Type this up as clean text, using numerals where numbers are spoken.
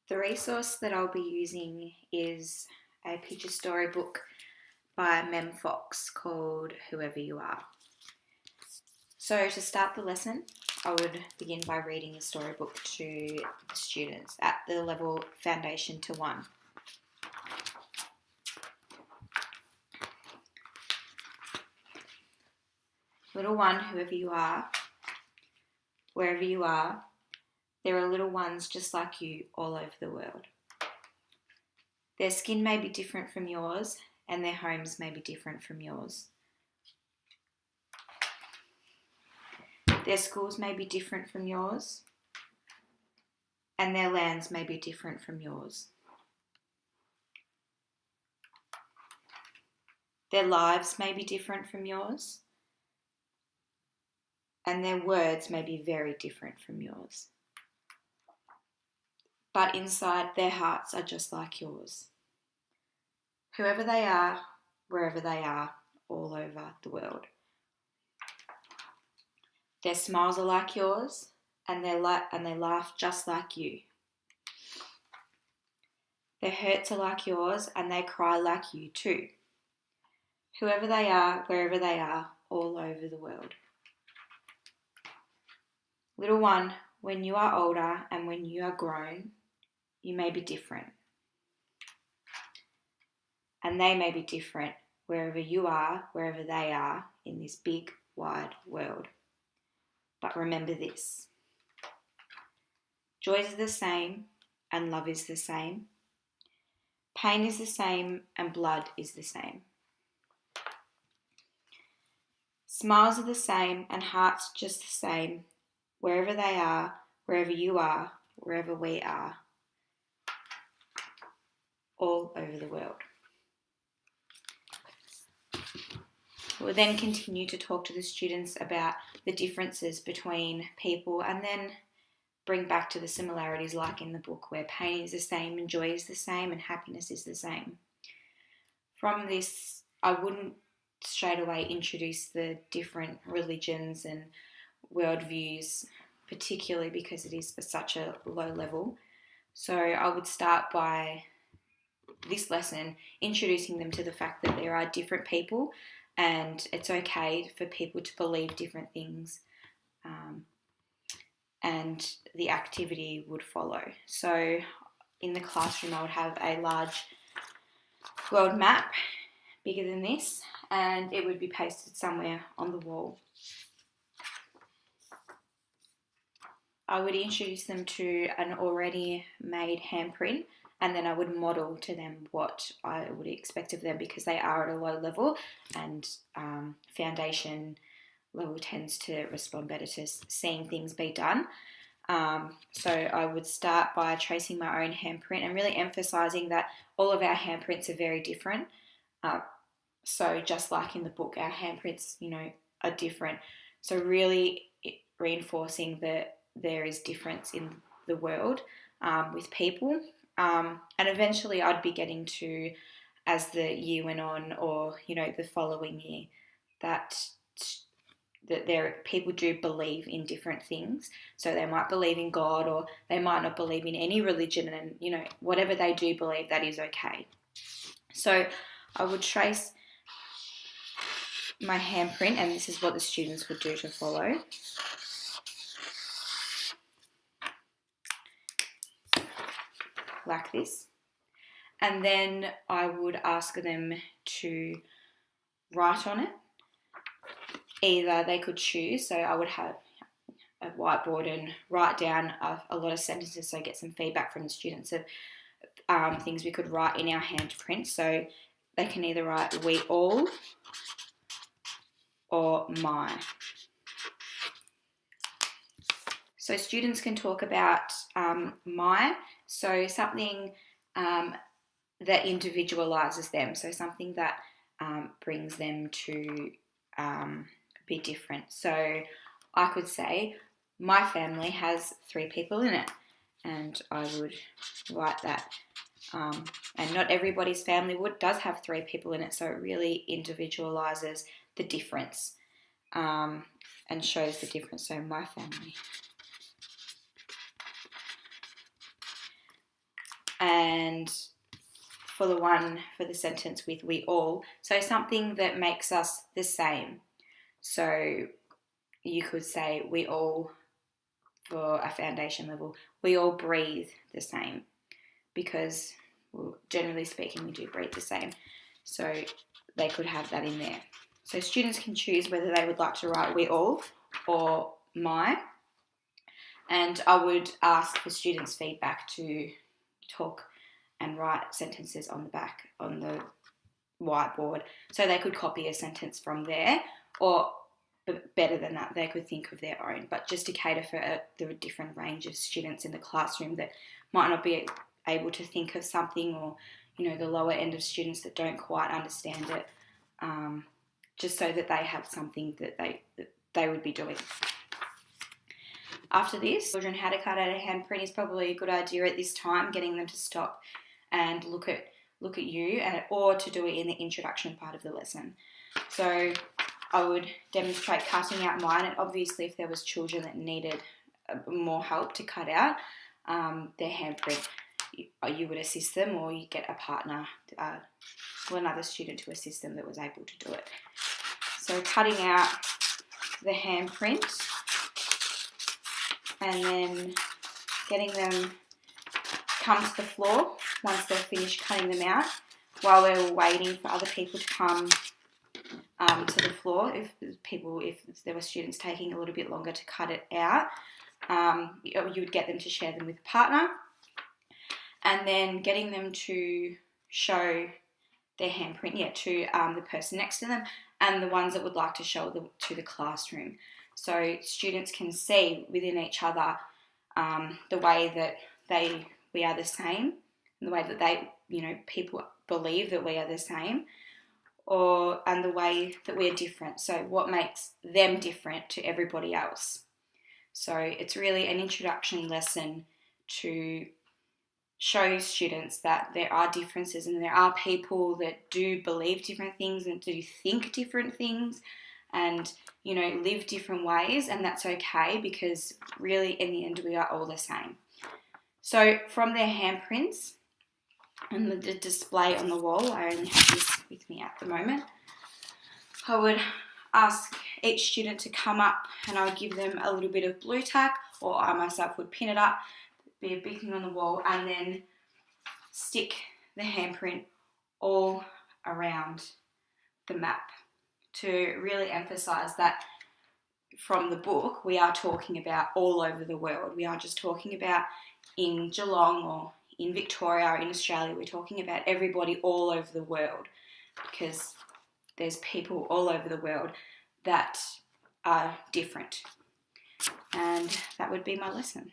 The resource that I'll be using is a picture storybook by Mem Fox called Whoever You Are. So to start the lesson, I would begin by reading the storybook to the students at the level Foundation to 1. Little one, whoever you are, wherever you are, there are little ones just like you all over the world. Their skin may be different from yours, and their homes may be different from yours. Their schools may be different from yours, and their lands may be different from yours. Their lives may be different from yours, and their words may be very different from yours. But inside, their hearts are just like yours. Whoever they are, wherever they are, all over the world. Their smiles are like yours, and they laugh just like you. Their hurts are like yours, and they cry like you too. Whoever they are, wherever they are, all over the world. Little one, when you are older and when you are grown, you may be different. And they may be different wherever you are, wherever they are in this big, wide world. But remember this. Joy is the same and love is the same. Pain is the same and blood is the same. Smiles are the same and hearts just the same, wherever they are, wherever you are, wherever we are, all over the world. We'll then continue to talk to the students about the differences between people and then bring back to the similarities like in the book where pain is the same and joy is the same and happiness is the same. From this, I wouldn't straight away introduce the different religions and worldviews, particularly because it is for such a low level. So I would start by this lesson introducing them to the fact that there are different people and it's okay for people to believe different things, and the activity would follow. So in the classroom I would have a large world map bigger than this and it would be pasted somewhere on the wall. I would introduce them to an already made handprint and then I would model to them what I would expect of them because they are at a low level and foundation level tends to respond better to seeing things be done. So I would start by tracing my own handprint and really emphasising that all of our handprints are very different. So just like in the book, our handprints, are different. So really reinforcing that there is difference in the world with people. And eventually I'd be getting to, as the year went on or, the following year, that people do believe in different things. So they might believe in God or they might not believe in any religion and, whatever they do believe, that is okay. So I would trace my handprint and this is what the students would do to follow. Like this. And then I would ask them to write on it. Either they could choose, so I would have a whiteboard and write down a lot of sentences so I get some feedback from the students of things we could write in our handprint. So they can either write we all or my. So students can talk about my, so something that individualises them, so something that brings them to be different. So I could say, my family has 3 people in it, and I would write that. And not everybody's family does have 3 people in it, so it really individualises the difference and shows the difference. So my family. and for the sentence with we all, so something that makes us the same. So you could say we all, for a foundation level, we all breathe the same, because generally speaking we do breathe the same. So they could have that in there. So students can choose whether they would like to write we all or my. And I would ask for students' feedback to talk and write sentences on the back, on the whiteboard. So they could copy a sentence from there, or better than that, they could think of their own. But just to cater for the different range of students in the classroom that might not be able to think of something, or, you know, the lower end of students that don't quite understand it, just so that they have something that they would be doing. After this, children how to cut out a handprint is probably a good idea at this time, getting them to stop and look at you, or to do it in the introduction part of the lesson. So I would demonstrate cutting out mine, and obviously if there was children that needed more help to cut out their handprint, you would assist them, or you get a partner or another student to assist them that was able to do it. So cutting out the handprint, and then getting them come to the floor once they've finished cutting them out, while we're waiting for other people to come to the floor. If there were students taking a little bit longer to cut it out, you would get them to share them with a partner, and then getting them to show their handprint, to the person next to them, and the ones that would like to show them to the classroom. So students can see within each other the way that we are the same, and the way that people believe that we are the same, and the way that we are different. So what makes them different to everybody else? So it's really an introduction lesson to show students that there are differences, and there are people that do believe different things and do think different things, and live different ways, and that's okay, because really in the end we are all the same. So from their handprints and the display on the wall, I only have this with me at the moment, I would ask each student to come up, and I would give them a little bit of blue tack, or I myself would pin it up, be a big thing on the wall, and then stick the handprint all around the map, to really emphasize that from the book we are talking about all over the world. We aren't just talking about in Geelong or in Victoria or in Australia. We're talking about everybody all over the world, because there's people all over the world that are different. And that would be my lesson.